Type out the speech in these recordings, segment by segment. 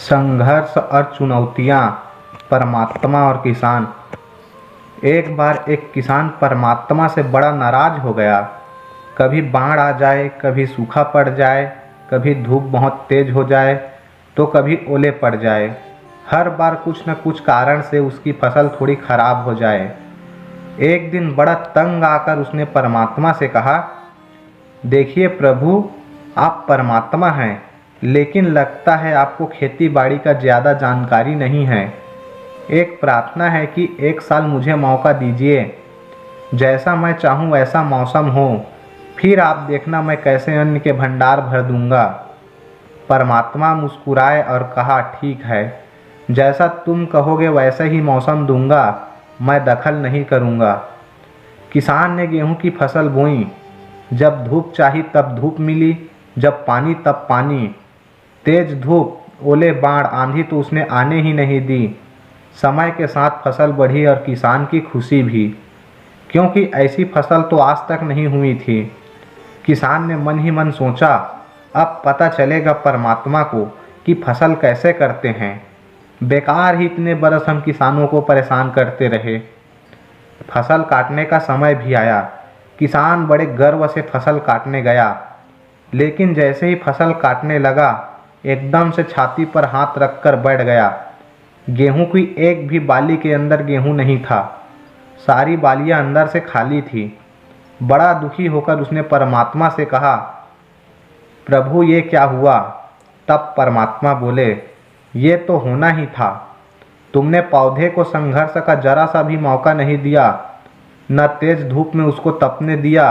संघर्ष और चुनौतियाँ, परमात्मा और किसान। एक बार एक किसान परमात्मा से बड़ा नाराज हो गया। कभी बाढ़ आ जाए, कभी सूखा पड़ जाए, कभी धूप बहुत तेज हो जाए तो कभी ओले पड़ जाए। हर बार कुछ न कुछ कारण से उसकी फसल थोड़ी खराब हो जाए। एक दिन बड़ा तंग आकर उसने परमात्मा से कहा, देखिए प्रभु, आप परमात्मा हैं, लेकिन लगता है आपको खेती बाड़ी का ज़्यादा जानकारी नहीं है। एक प्रार्थना है कि एक साल मुझे मौका दीजिए, जैसा मैं चाहूँ वैसा मौसम हो, फिर आप देखना मैं कैसे अन्न के भंडार भर दूंगा। परमात्मा मुस्कुराए और कहा, ठीक है, जैसा तुम कहोगे वैसा ही मौसम दूंगा, मैं दखल नहीं करूंगा। किसान ने गेहूं की फसल बोई। जब धूप चाही तब धूप मिली, जब पानी तब पानी। तेज धूप, ओले, बाढ़, आंधी तो उसने आने ही नहीं दी। समय के साथ फसल बढ़ी और किसान की खुशी भी, क्योंकि ऐसी फसल तो आज तक नहीं हुई थी। किसान ने मन ही मन सोचा, अब पता चलेगा परमात्मा को कि फसल कैसे करते हैं। बेकार ही इतने बरस हम किसानों को परेशान करते रहे। फसल काटने का समय भी आया। किसान बड़े गर्व से फसल काटने गया, लेकिन जैसे ही फसल काटने लगा, एकदम से छाती पर हाथ रखकर बैठ गया। गेहूं की एक भी बाली के अंदर गेहूं नहीं था। सारी बालियां अंदर से खाली थी। बड़ा दुखी होकर उसने परमात्मा से कहा, प्रभु ये क्या हुआ? तब परमात्मा बोले, ये तो होना ही था। तुमने पौधे को संघर्ष का जरा सा भी मौका नहीं दिया, न तेज धूप में उसको तपने दिया,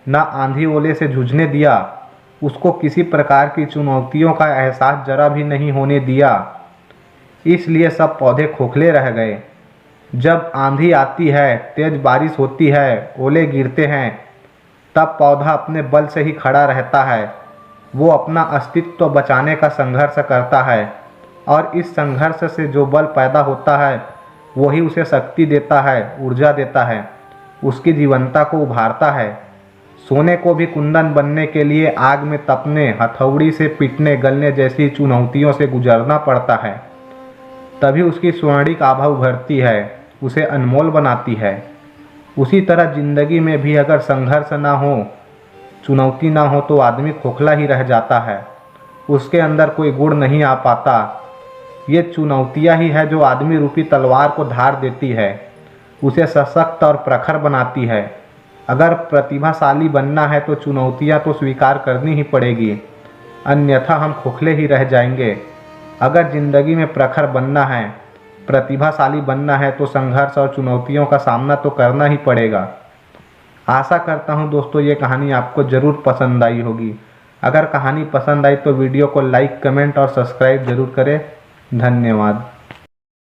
न आंधी ओले से जूझने दिया। उसको किसी प्रकार की चुनौतियों का एहसास जरा भी नहीं होने दिया। इसलिए सब पौधे खोखले रह गए। जब आंधी आती है, तेज बारिश होती है, ओले गिरते हैं, तब पौधा अपने बल से ही खड़ा रहता है। वो अपना अस्तित्व बचाने का संघर्ष करता है, और इस संघर्ष से जो बल पैदा होता है वही उसे शक्ति देता है, ऊर्जा देता है, उसकी जीवंतता को उभारता है। सोने को भी कुंदन बनने के लिए आग में तपने, हथौड़ी से पीटने, गलने जैसी चुनौतियों से गुजरना पड़ता है। तभी उसकी स्वर्णिक आभा उभरती है, उसे अनमोल बनाती है। उसी तरह जिंदगी में भी अगर संघर्ष ना हो, चुनौती ना हो, तो आदमी खोखला ही रह जाता है। उसके अंदर कोई गुण नहीं आ पाता। ये चुनौतियाँ ही है जो आदमी रूपी तलवार को धार देती है, उसे सशक्त और प्रखर बनाती है। अगर प्रतिभाशाली बनना है तो चुनौतियाँ तो स्वीकार करनी ही पड़ेगी, अन्यथा हम खोखले ही रह जाएंगे। अगर जिंदगी में प्रखर बनना है, प्रतिभाशाली बनना है, तो संघर्ष और चुनौतियों का सामना तो करना ही पड़ेगा। आशा करता हूँ दोस्तों ये कहानी आपको ज़रूर पसंद आई होगी। अगर कहानी पसंद आई तो वीडियो को लाइक, कमेंट और सब्सक्राइब ज़रूर करें। धन्यवाद।